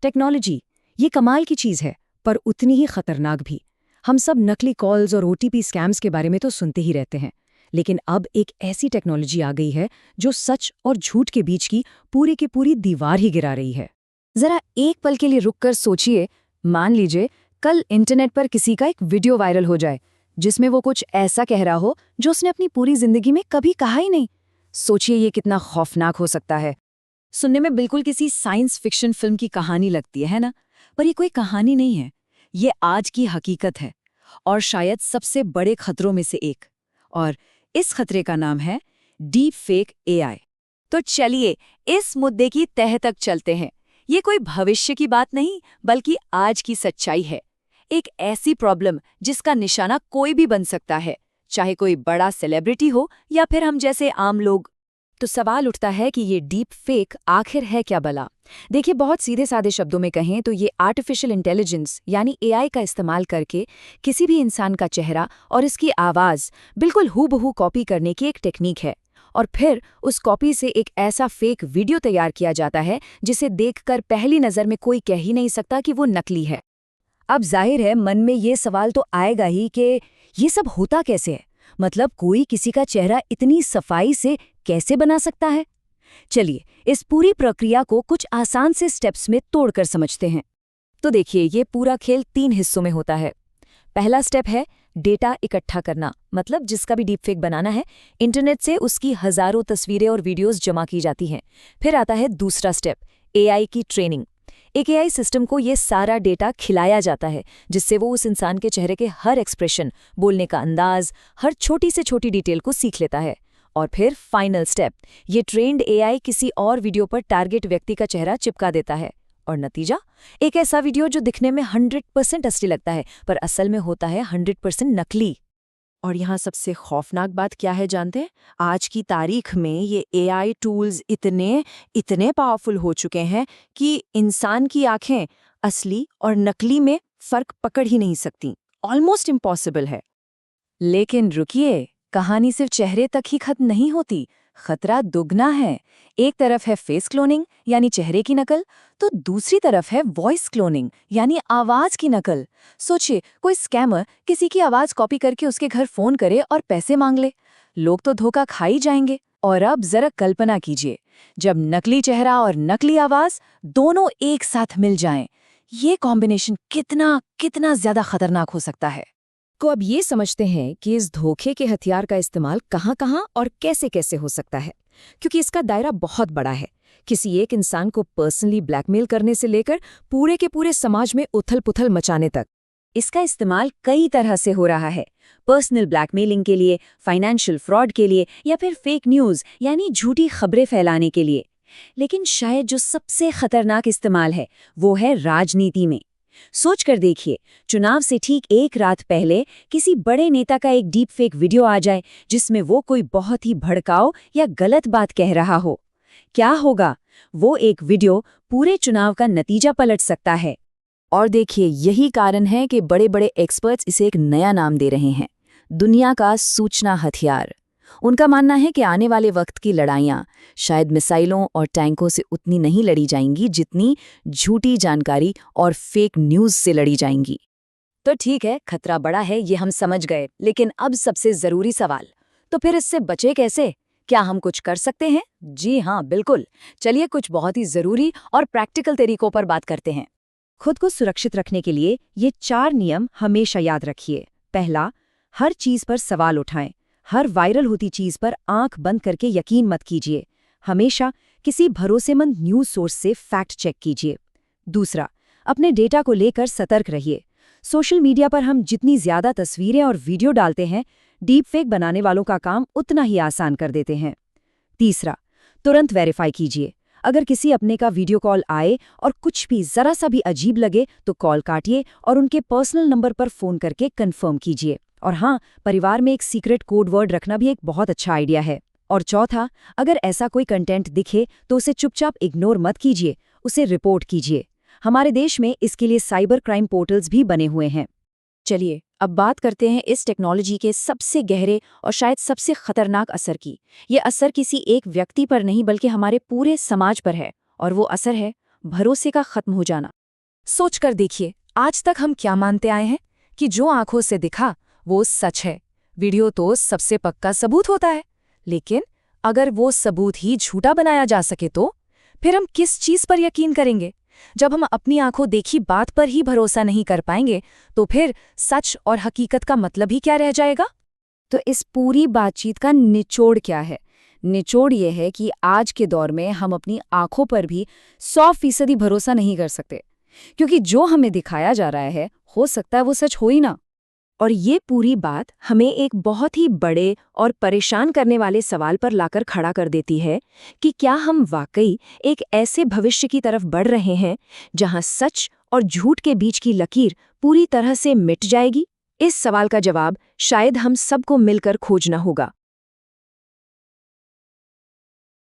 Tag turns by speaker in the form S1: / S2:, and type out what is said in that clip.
S1: Technology ये कमाल की चीज़ है, पर उतनी ही खतरनाक भी। हम सब नकली कॉल्स और ओटीपी स्कैम्स के बारे में तो सुनते ही रहते हैं, लेकिन अब एक ऐसी टेक्नोलॉजी आ गई है जो सच और झूठ के बीच की पूरी दीवार ही गिरा रही है। जरा एक पल के लिए रुककर सोचिए, मान लीजिए कल इंटरनेट पर किसी का एक वीडियो वायरल हो जाए जिसमें वो कुछ ऐसा कह रहा हो जो उसने अपनी पूरी जिंदगी में कभी कहा ही नहीं। सोचिए ये कितना खौफनाक हो सकता है। सुनने में बिल्कुल किसी साइंस फिक्शन फिल्म की कहानी लगती है ना? पर ये कोई कहानी नहीं है, ये आज की हकीकत है, और शायद सबसे बड़े खतरों में से एक। और इस खतरे का नाम है डीप फेक एआई। तो चलिए इस मुद्दे की तह तक चलते हैं। ये कोई भविष्य की बात नहीं, बल्कि आज की सच्चाई है। एक ऐसी प्रॉब्लम जिसका निशाना कोई भी बन सकता है, चाहे कोई बड़ा सेलिब्रिटी हो या फिर हम जैसे आम लोग। तो सवाल उठता है कि ये डीप फेक आखिर है क्या भला? देखिए, बहुत सीधे साधे शब्दों में कहें तो ये आर्टिफिशियल इंटेलिजेंस यानी एआई का इस्तेमाल करके किसी भी इंसान का चेहरा और इसकी आवाज़ बिल्कुल हूबहू कॉपी करने की एक टेक्निक है। और फिर उस कॉपी से एक ऐसा फेक वीडियो तैयार किया जाता है जिसे देखकर पहली नज़र में कोई कह ही नहीं सकता कि वो नकली है। अब जाहिर है मन में ये सवाल तो आएगा ही कि ये सब होता कैसे है? मतलब कोई किसी का चेहरा इतनी सफाई से कैसे बना सकता है? चलिए इस पूरी प्रक्रिया को कुछ आसान से स्टेप्स में तोड़कर समझते हैं। तो देखिए, ये पूरा खेल 3 हिस्सों में होता है। पहला स्टेप है डेटा इकट्ठा करना, मतलब जिसका भी डीपफेक बनाना है, इंटरनेट से उसकी हजारों तस्वीरें और वीडियोस जमा की जाती हैं। फिर आता है दूसरा स्टेप, एआई की ट्रेनिंग। एक एआई सिस्टम को ये सारा डेटा खिलाया जाता है जिससे वो उस इंसान के चेहरे के हर एक्सप्रेशन, बोलने का अंदाज, हर छोटी से छोटी डिटेल को सीख लेता है। और फिर फाइनल स्टेप, ये ट्रेन्ड एआई किसी और वीडियो पर टारगेट व्यक्ति का चेहरा चिपका देता है। और नतीजा, एक ऐसा वीडियो जो दिखने में 100% असली लगता है पर असल में होता है 100% नकली। और यहाँ सबसे खौफनाक बात क्या है जानते हैं? आज की तारीख में ये एआई टूल्स इतने पावरफुल हो चुके हैं कि इंसान की आंखें असली और नकली में फर्क पकड़ ही नहीं सकती। ऑलमोस्ट इम्पॉसिबल है। लेकिन रुकिए, कहानी सिर्फ चेहरे तक ही खत्म नहीं होती। खतरा दुगना है। एक तरफ है फेस क्लोनिंग यानी चेहरे की नकल, तो दूसरी तरफ है वॉइस क्लोनिंग यानी आवाज की नकल। सोचिए, कोई स्कैमर किसी की आवाज कॉपी करके उसके घर फोन करे और पैसे मांग ले। लोग तो धोखा खा ही जाएंगे। और अब जरा कल्पना कीजिए, जब नकली चेहरा और नकली आवाज दोनों एक साथ मिल जाएं, ये कॉम्बिनेशन कितना कितना ज्यादा खतरनाक हो सकता है। तो अब ये समझते हैं कि इस धोखे के हथियार का इस्तेमाल कहाँ-कहाँ और कैसे-कैसे हो सकता है, क्योंकि इसका दायरा बहुत बड़ा है। किसी एक इंसान को पर्सनली ब्लैकमेल करने से लेकर पूरे के पूरे समाज में उथल-पुथल मचाने तक। इसका इस्तेमाल कई तरह से हो रहा है। पर्सनल ब्लैकमेलिंग के लिए, फाइनेंशियल फ्रॉड के लिए, या फिर फेक न्यूज़ यानी झूठी खबरें फैलाने के लिए। लेकिन शायद जो सबसे खतरनाक इस्तेमाल है वो है राजनीति में। सोच कर देखिए, चुनाव से ठीक एक रात पहले किसी बड़े नेता का एक डीप फेक वीडियो आ जाए जिसमें वो कोई बहुत ही भड़काऊ या गलत बात कह रहा हो। क्या होगा? वो एक वीडियो पूरे चुनाव का नतीजा पलट सकता है। और देखिए, यही कारण है कि बड़े बड़े एक्सपर्ट्स इसे एक नया नाम दे रहे हैं, दुनिया का सूचना हथियार। उनका मानना है कि आने वाले वक्त की लड़ाइयाँ शायद मिसाइलों और टैंकों से उतनी नहीं लड़ी जाएंगी जितनी झूठी जानकारी और फेक न्यूज़ से लड़ी जाएंगी। तो ठीक है, खतरा बड़ा है, ये हम समझ गए, लेकिन अब सबसे ज़रूरी सवाल, तो फिर इससे बचे कैसे? क्या हम कुछ कर सकते हैं? जी हाँ, बिल्कुल। चलिए कुछ बहुत ही ज़रूरी और प्रैक्टिकल तरीकों पर बात करते हैं। खुद को सुरक्षित रखने के लिए ये 4 नियम हमेशा याद रखिए। पहला, हर चीज़ पर सवाल उठाएं। हर वायरल होती चीज़ पर आंख बंद करके यकीन मत कीजिए। हमेशा किसी भरोसेमंद न्यूज़ सोर्स से फैक्ट चेक कीजिए। दूसरा, अपने डेटा को लेकर सतर्क रहिए। सोशल मीडिया पर हम जितनी ज़्यादा तस्वीरें और वीडियो डालते हैं, डीप फेक बनाने वालों का काम उतना ही आसान कर देते हैं। तीसरा, तुरंत वेरीफाई कीजिए। अगर किसी अपने का वीडियो कॉल आए और कुछ भी ज़रा सा भी अजीब लगे तो कॉल काटिए और उनके पर्सनल नंबर पर फ़ोन करके कंफर्म कीजिए। और हाँ, परिवार में एक सीक्रेट कोड वर्ड रखना भी एक बहुत अच्छा आइडिया है। और चौथा, अगर ऐसा कोई कंटेंट दिखे तो उसे चुपचाप इग्नोर मत कीजिए, उसे रिपोर्ट कीजिए। हमारे देश में इसके लिए साइबर क्राइम पोर्टल्स भी बने हुए हैं। चलिए अब बात करते हैं इस टेक्नोलॉजी के सबसे गहरे और शायद सबसे खतरनाक असर की। ये असर किसी एक व्यक्ति पर नहीं बल्कि हमारे पूरे समाज पर है, और वो असर है भरोसे का खत्म हो जाना।
S2: सोचकर देखिए, आज तक हम क्या मानते आए हैं कि जो आंखों से दिखा वो सच है। वीडियो तो सबसे पक्का सबूत होता है। लेकिन अगर वो सबूत ही झूठा बनाया जा सके तो फिर हम किस चीज पर यकीन करेंगे? जब हम अपनी आंखों देखी बात पर ही भरोसा नहीं कर पाएंगे तो फिर सच और हकीकत का मतलब ही क्या रह जाएगा?
S1: तो इस पूरी बातचीत का निचोड़ क्या है? निचोड़ ये है कि आज के दौर में हम अपनी आंखों पर भी 100% भरोसा नहीं कर सकते, क्योंकि जो हमें दिखाया जा रहा है हो सकता है वो सच हो ही ना। और ये पूरी बात हमें एक बहुत ही बड़े और परेशान करने वाले सवाल पर लाकर खड़ा कर देती है कि क्या हम वाकई एक ऐसे भविष्य की तरफ बढ़ रहे हैं जहां सच और झूठ के बीच की लकीर पूरी तरह से मिट जाएगी? इस सवाल का जवाब शायद हम सबको मिलकर खोजना होगा।